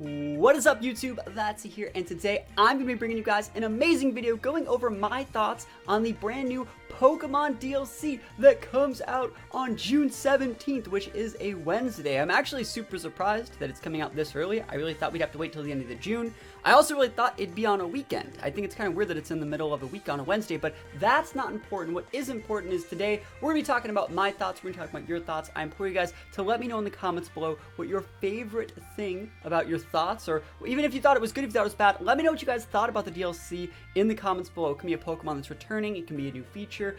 What is up, YouTube? That's here, and today I'm going to be bringing you guys an amazing video going over my thoughts on the brand new Pokemon DLC that comes out on June 17th, which is a Wednesday. I'm actually super surprised that it's coming out this early. I really thought we'd have to wait till the end of the June. I also really thought it'd be on a weekend. I think it's kind of weird that it's in the middle of a week on a Wednesday, but that's not important. What is important is today we're going to be talking about my thoughts, we're going to talk about your thoughts. I implore you guys to let me know in the comments below what your favorite thing about your thoughts, or even if you thought it was good, if you thought it was bad, let me know what you guys thought about the DLC in the comments below. It can be a Pokemon that's returning, it can be a new feature.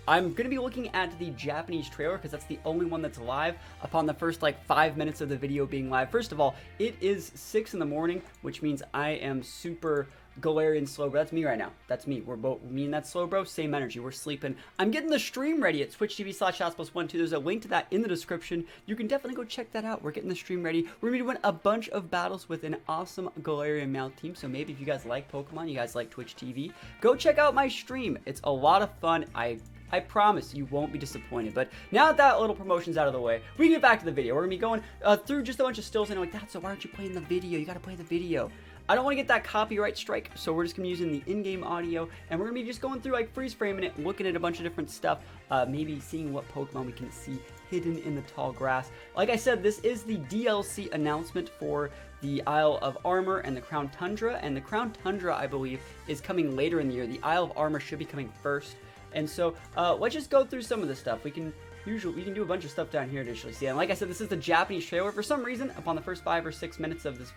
I'm going to be looking at the Japanese trailer because that's the only one that's live upon the first 5 minutes of the video being live. First of all, it is 6 in the morning, which means I am super Galarian slow, bro. That's me right now. That's me. We're both, me and that slow bro, same energy. We're sleeping. I'm getting the stream ready at twitch.tv/Zapdos12. There's a link to that in the description. You can definitely go check that out. We're getting the stream ready. We're going to be doing a bunch of battles with an awesome Galarian male team. So maybe if you guys like Pokemon, you guys like Twitch TV, go check out my stream. It's a lot of fun. I promise you won't be disappointed. But now that that little promotion's out of the way, we can get back to the video. We're going to be going through just a bunch of stills, and I'm like, so why aren't you playing the video? You got to play the video. I don't want to get that copyright strike, so we're just going to be using the in-game audio, and we're going to be just going through, freeze framing it, looking at a bunch of different stuff, maybe seeing what Pokemon we can see hidden in the tall grass. Like I said, this is the DLC announcement for the Isle of Armor and the Crown Tundra, and the Crown Tundra, I believe, is coming later in the year. The Isle of Armor should be coming first, and so let's just go through some of the stuff. We can do a bunch of stuff down here initially. See, and like I said, this is the Japanese trailer. For some reason, upon the first 5 or 6 minutes of this,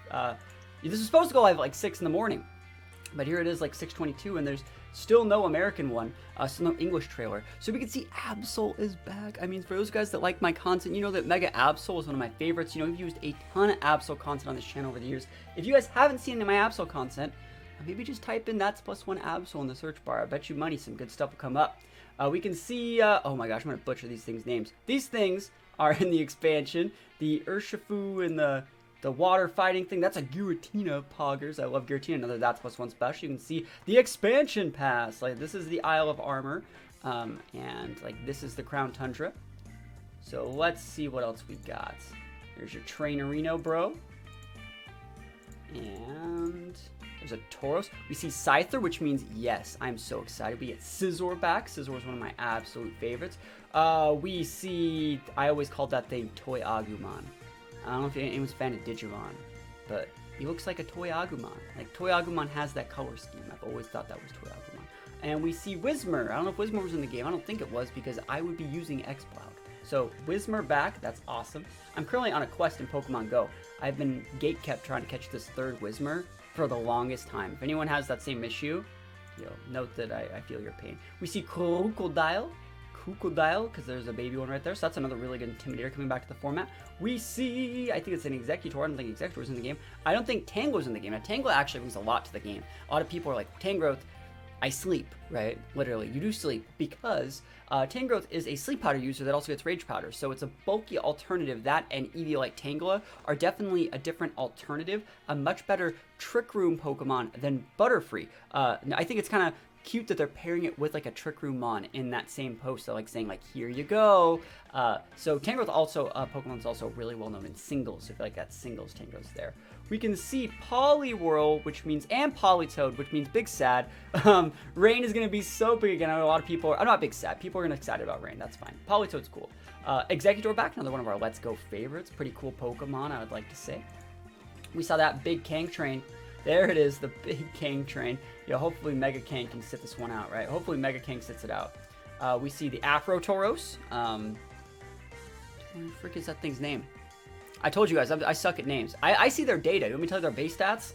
this is supposed to go live at 6 in the morning, but here it is 6:22, and there's still no American one, still no English trailer. So we can see Absol is back. I mean, for those guys that like my content, you know that Mega Absol is one of my favorites. You know, we've used a ton of Absol content on this channel over the years. If you guys haven't seen any of my Absol content, maybe just type in that's +1 Absol in the search bar. I bet you money some good stuff will come up. We can see, oh my gosh, I'm going to butcher these things' names. These things are in the expansion. The Urshifu and the water fighting thing, that's a Giratina Poggers. I love Giratina, another that's +1 special. You can see the expansion pass. This is the Isle of Armor, and this is the Crown Tundra. So let's see what else we got. There's your Trainerino, bro. And there's a Tauros. We see Scyther, which means, yes, I'm so excited. We get Scizor back. Scizor is one of my absolute favorites. We see, I always called that thing Toy Agumon. I don't know if anyone's a fan of Digimon, but he looks like a Toy Agumon. Toy Agumon has that color scheme. I've always thought that was Toy Agumon. And we see Whismur. I don't know if Whismur was in the game. I don't think it was, because I would be using X-Cloud. So Whismur back, that's awesome. I'm currently on a quest in Pokemon Go. I've been gatekept trying to catch this third Whismur for the longest time. If anyone has that same issue, note that I feel your pain. We see Crocodile, because there's a baby one right there, so that's another really good Intimidator coming back to the format. We see, I think it's an Executor. I don't think Executor's in the game. I don't think Tanglo's in the game. Now, Tanglo actually brings a lot to the game. A lot of people are like, Tangrowth, I sleep, right? Literally, you do sleep, because Tangrowth is a sleep powder user that also gets rage powder, so it's a bulky alternative. That and Eevee like Tangela are definitely a different alternative, a much better Trick Room Pokemon than Butterfree. I think it's kind of cute that they're pairing it with a Trick Room Mon in that same post. They're saying here you go. So Tangrowth also, Pokemon's also really well known in singles. So if you like that singles, Tangrowth's there. We can see Poliwhirl, which means, and Politoed, which means big sad. Rain is going to be so big again. I know a lot of people I'm not big sad. People are going to be excited about Rain. That's fine. Politoed's cool. Executor back, another one of our Let's Go favorites. Pretty cool Pokemon, I would like to say. We saw that big Kang train. There it is, the big Kang train. Hopefully Mega Kang can sit this one out, right? Hopefully Mega Kang sits it out. We see the Afro Tauros. What the frick is that thing's name? I told you guys, I suck at names. I see their data. You want me to tell you their base stats?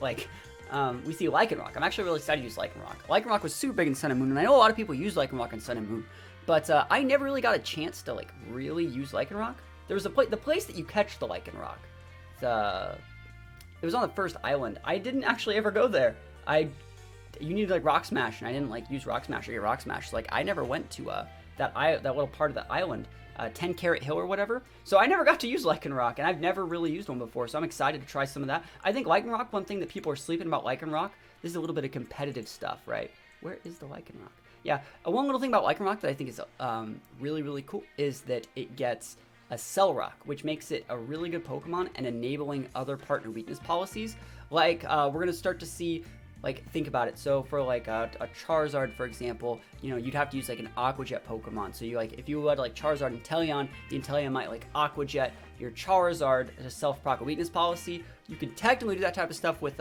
We see Lycanroc. I'm actually really excited to use Lycanroc. Lycanroc was super big in Sun and Moon, and I know a lot of people use Lycanroc in Sun and Moon, but I never really got a chance to really use Lycanroc. There was the place that you catch the Lycanroc. It was on the first island. I didn't actually ever go there. You needed Rock Smash, and I didn't use Rock Smash or get Rock Smash. So, I never went to that little part of the island, 10 Carat Hill or whatever. So I never got to use Lycanroc, and I've never really used one before. So I'm excited to try some of that. I think Lycanroc, one thing that people are sleeping about Lycanroc, this is a little bit of competitive stuff, right? Where is the Lycanroc? Yeah, one little thing about Lycanroc that I think is really, really cool is that it gets a Cell Rock, which makes it a really good Pokemon and enabling other partner weakness policies. Like, we're going to start to see, like, think about it. So for like a Charizard, for example, you know, you'd have to use like an Aqua Jet Pokemon. So you like, if you had like Charizard Inteleon, the Inteleon might like Aqua Jet your Charizard as a self-proc weakness policy. You can technically do that type of stuff with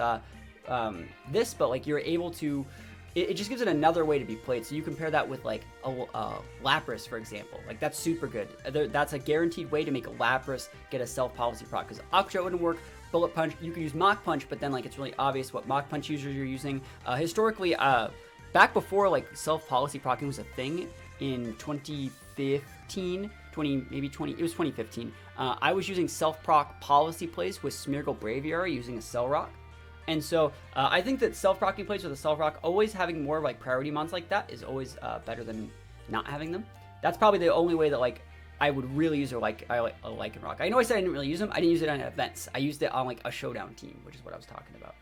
this, but like you're able to, it just gives it another way to be played. So you compare that with like a Lapras, for example. Like that's super good. That's a guaranteed way to make a Lapras get a self-policy proc, because Aqua Jet wouldn't work. Bullet Punch, you can use Mach Punch, but then like it's really obvious what Mach Punch users you're using. Historically, back before like self-policy procking was a thing in 2015, it was 2015. I was using self-proc policy plays with Smeargle Braviary using a Cell Rock. And so I think that self-procking plays with a Cell Rock, always having more like priority mons like that is always better than not having them. That's probably the only way that like I would really use a Lycan Rock. I know I said I didn't really use them. I didn't use it on events. I used it on like a showdown team, which is what I was talking about.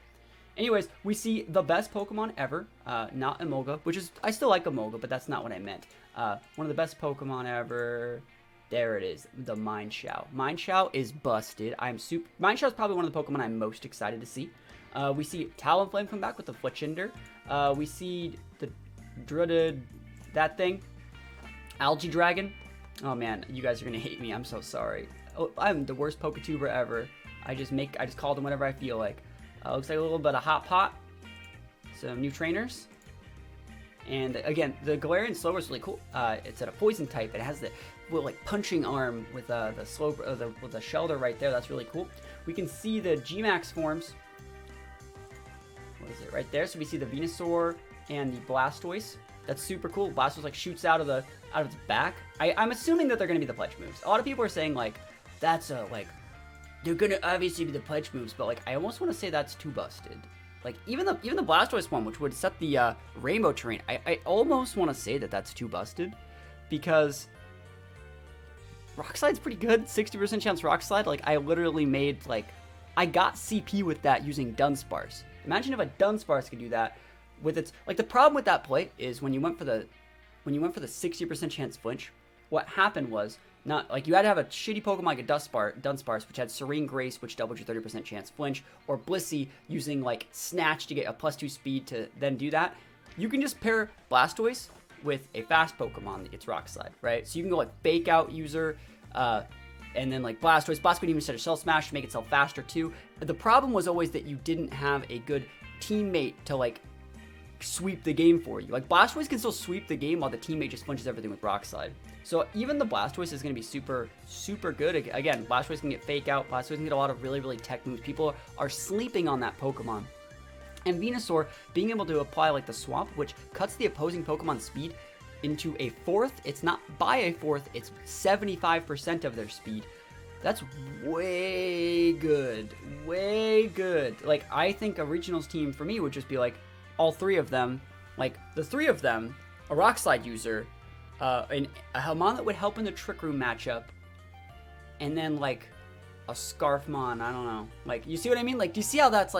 Anyways, we see the best Pokemon ever, not Emolga, which is, I still like Emolga, but that's not what I meant. One of the best Pokemon ever. There it is, the Mineshow. Mineshow is busted. Mineshow is probably one of the Pokemon I'm most excited to see. We see Talonflame come back with the Fletchinder. We see the Druid, that thing. Algae Dragon. Oh man, you guys are gonna hate me. I'm so sorry. Oh, I'm the worst Poketuber ever. I just call them whenever I feel like. Looks like a little bit of Hot Pot. Some new trainers. And again, the Galarian Slower is really cool. It's at a poison type. It has the little like punching arm with the Shelter right there. That's really cool. We can see the Gmax forms. What is it right there? So we see the Venusaur and the Blastoise. That's super cool. Blastoise like shoots out of its back. I'm assuming that they're gonna be the pledge moves. A lot of people are saying like that's they're gonna obviously be the pledge moves, but like I almost want to say that's too busted. Like even the Blastoise one, which would set the rainbow terrain, I almost want to say that that's too busted, because Rock Slide's pretty good. 60% chance Rock Slide. Like I literally made I got CP with that using Dunsparce. Imagine if a Dunsparce could do that with its the problem with that play is when you went for the 60% chance flinch, what happened was you had to have a shitty Pokemon like a Dunsparce, which had Serene Grace, which doubled your 30% chance flinch, or Blissey using Snatch to get a +2 speed to then do that. You can just pair Blastoise with a fast Pokemon, it's Rock Slide, right? So you can go Fake Out user, and then Blastoise. Blastoise could even set a Shell Smash to make itself faster too. The problem was always that you didn't have a good teammate to sweep the game for you. Blastoise can still sweep the game while the teammate just flinches everything with Rock Slide. So even the Blastoise is going to be super, super good. Again, Blastoise can get Fake Out. Blastoise can get a lot of really, really tech moves. People are sleeping on that Pokemon. And Venusaur being able to apply the Swamp, which cuts the opposing Pokemon speed into a fourth. It's not by a fourth, it's 75% of their speed. That's way good. Way good. I think a regionals team for me would just be all three of them, the three of them, a Rock Slide user, a Helmon that would help in the Trick Room matchup, and then a Scarfmon. I don't know. You see what I mean? Do you see how that's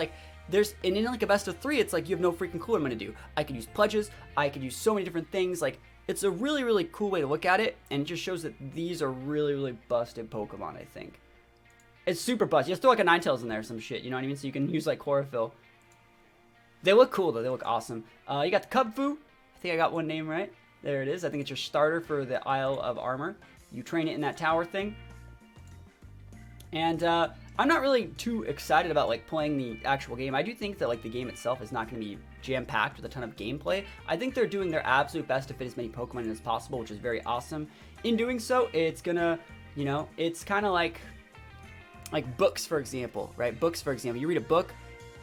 there's, and in a best of three, it's you have no freaking clue what I'm gonna do. I could use pledges, I could use so many different things. It's a really, really cool way to look at it, and it just shows that these are really, really busted Pokemon, I think. It's super busted. You just throw a Ninetales in there or some shit, you know what I mean? So you can use Chlorophyll. They look cool though, they look awesome. You got the Cubfu. I think I got one name right. There it is. I think it's your starter for the Isle of Armor. You train it in that tower thing. And I'm not really too excited about playing the actual game. I do think that the game itself is not going to be jam-packed with a ton of gameplay. I think they're doing their absolute best to fit as many Pokemon in as possible, which is very awesome. In doing so, it's gonna, it's kind of like books, for example, right? Books, for example. You read a book,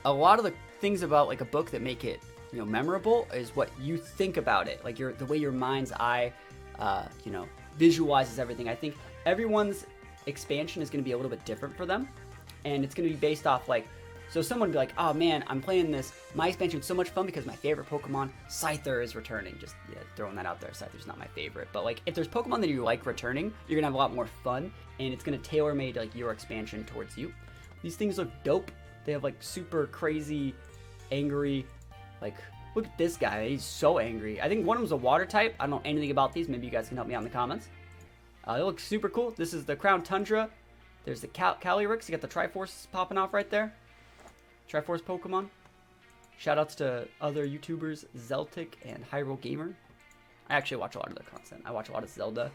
a lot of the things about a book that make it memorable is what you think about it, the way your mind's eye visualizes everything. I think everyone's expansion is going to be a little bit different for them, and it's going to be based off so someone would be oh man, I'm playing this, my expansion is so much fun because my favorite Pokemon Scyther is returning. Just throwing that out there. Scyther's not my favorite, but if there's Pokemon that you returning, you're gonna have a lot more fun, and it's gonna tailor made your expansion towards you. These things look dope. They have super crazy angry, look at this guy, he's so angry. I think one of them's a water type. I don't know anything about these. Maybe you guys can help me out in the comments. It looks super cool. This is the Crown Tundra. There's the Calyrex. You got the Triforce popping off right there. Triforce Pokemon. Shoutouts to other YouTubers, Zeltic and Hyrule Gamer. I actually watch a lot of their content. I watch a lot of Zelda,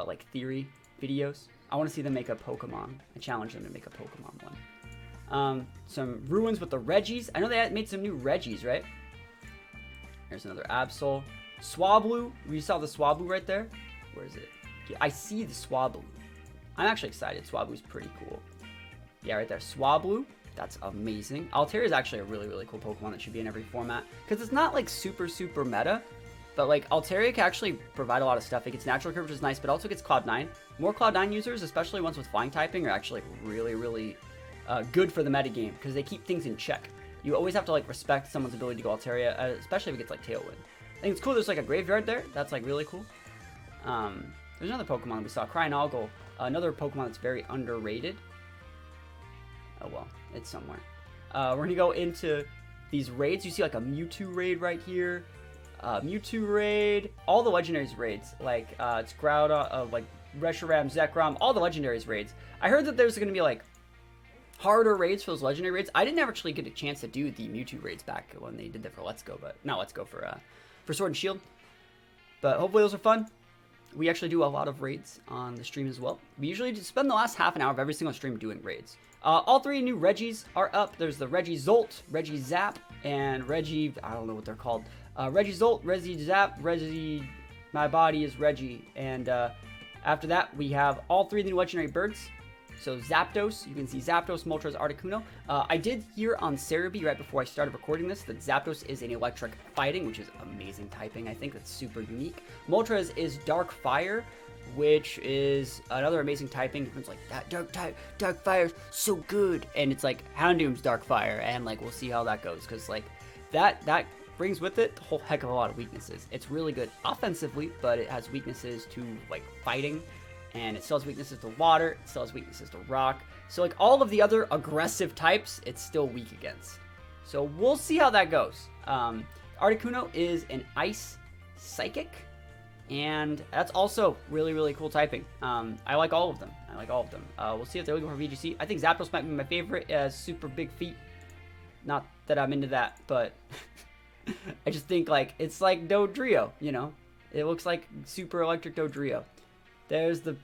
like theory videos. I want to see them make a Pokemon. I challenge them to make a Pokemon one. Some ruins with the Regis. I know they made some new Regis, right? There's another Absol. Swablu. You saw the Swablu right there? Where is it? Yeah, I see the Swablu. I'm actually excited. Swablu's pretty cool. Yeah, right there. Swablu. That's amazing. Altaria is actually a really, really cool Pokemon that should be in every format. Because it's not like super, super meta. But like Altaria can actually provide a lot of stuff. It gets natural curve, which is nice, but also gets Cloud9. More Cloud9 users, especially ones with flying typing, are actually really, really good for the metagame. Because they keep things in check. You always have to like respect someone's ability to go Altaria, especially if it gets like Tailwind. I think it's cool. There's like a graveyard there. That's like really cool. There's another Pokemon we saw, Cryonoggle. Another Pokemon that's very underrated. Oh well, it's somewhere. We're gonna go into these raids. You see like a Mewtwo raid right here. Mewtwo raid. All the legendaries raids. Like it's Groudon, like Reshiram, Zekrom. All the legendaries raids. I heard that there's gonna be like harder raids for those legendary raids. I didn't actually get a chance to do the Mewtwo raids back when they did that for Let's Go, but not Let's Go for Sword and Shield. But hopefully those are fun. We actually do a lot of raids on the stream as well. We usually just spend the last half an hour of every single stream doing raids. All three new Regis are up. There's the Regizolt, Regizap, and Regi... I don't know what they're called. Regizolt, Regizap, Regi... My Body is Regi. And after that, we have all three of the new legendary birds. So Zapdos, you can see Zapdos, Moltres, Articuno. I did hear on Cerebi right before I started recording this that Zapdos is an electric fighting, which is amazing typing. I think that's super unique. Moltres is Dark Fire, which is another amazing typing. It's like that Dark Fire's so good, and it's like Houndoom's Dark Fire, and like we'll see how that goes because like that brings with it a whole heck of a lot of weaknesses. It's really good offensively, but it has weaknesses to like fighting. And it still has weaknesses to water, it still has weaknesses to rock. So like all of the other aggressive types, it's still weak against. So we'll see how that goes. Articuno is an Ice Psychic. And that's also really, really cool typing. I like all of them. We'll see if they're looking for VGC. I think Zapdos might be my favorite. Super big feet. Not that I'm into that, but I just think like it's like Dodrio, you know? It looks like super electric Dodrio. There's the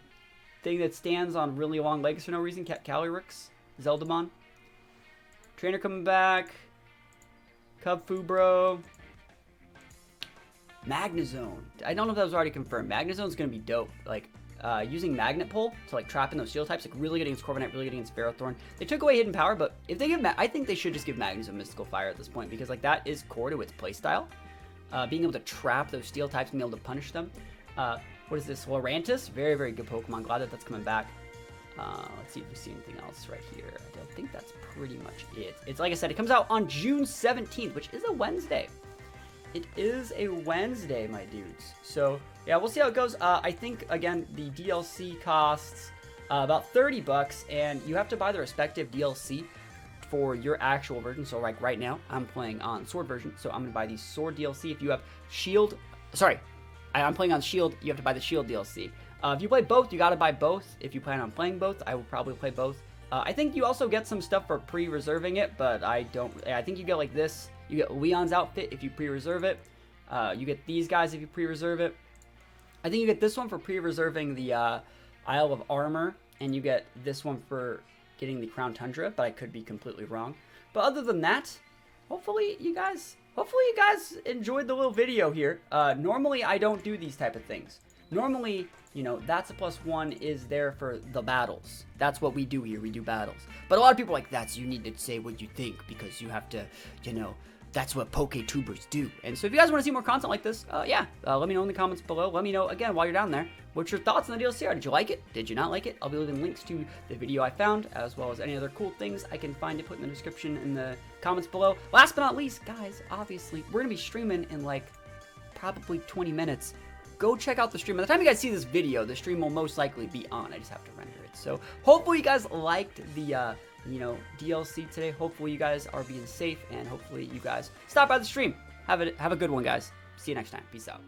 thing that stands on really long legs for no reason. Calyrex, Zeldamon. Trainer coming back. Cubfubro. Magnezone. I don't know if that was already confirmed. Magnezone's going to be dope. Like, using Magnet Pull to, like, trap in those steel types. Like, really good against Corviknight, really good against Ferrothorn. They took away Hidden Power, but if they give... I think they should just give Magnezone Mystical Fire at this point. Because, like, that is core to its playstyle. Being able to trap those steel types and be able to punish them. What is this? Lorantis? Very, very good Pokemon. Glad that that's coming back. Let's see if we see anything else right here. I think that's pretty much it. It's like I said, it comes out on June 17th, which is a Wednesday. It is a Wednesday, my dudes. So, yeah, we'll see how it goes. I think, again, the DLC costs about $30, and you have to buy the respective DLC for your actual version. So, like, right now, I'm playing on Sword version, so I'm going to buy the Sword DLC. If you have Shield... Sorry. I'm playing on Shield, you have to buy the Shield DLC. If you play both, you gotta buy both. If you plan on playing both, I will probably play both. I think you also get some stuff for pre-reserving it, but I think you get like this. You get Leon's outfit if you pre-reserve it. You get these guys if you pre-reserve it. I think you get this one for pre-reserving the Isle of Armor, and you get this one for getting the Crown Tundra, but I could be completely wrong. But other than that, hopefully you guys enjoyed the little video here. Normally, I don't do these type of things. Normally, you know, That's a +1 is there for the battles. That's what we do here. We do battles. But a lot of people are like, you need to say what you think because you have to, you know, that's what PokeTubers do. And so if you guys want to see more content like this, let me know in the comments below. Let me know, again, while you're down there, what's your thoughts on the DLC? Did you like it? Did you not like it? I'll be leaving links to the video I found, as well as any other cool things I can find to put in the description in the comments below. Last but not least, guys, obviously, we're going to be streaming in, like, probably 20 minutes. Go check out the stream. By the time you guys see this video, the stream will most likely be on. I just have to render it. So hopefully you guys liked the, DLC today. Hopefully you guys are being safe, and hopefully you guys stop by the stream. Have a good one, guys. See you next time. Peace out.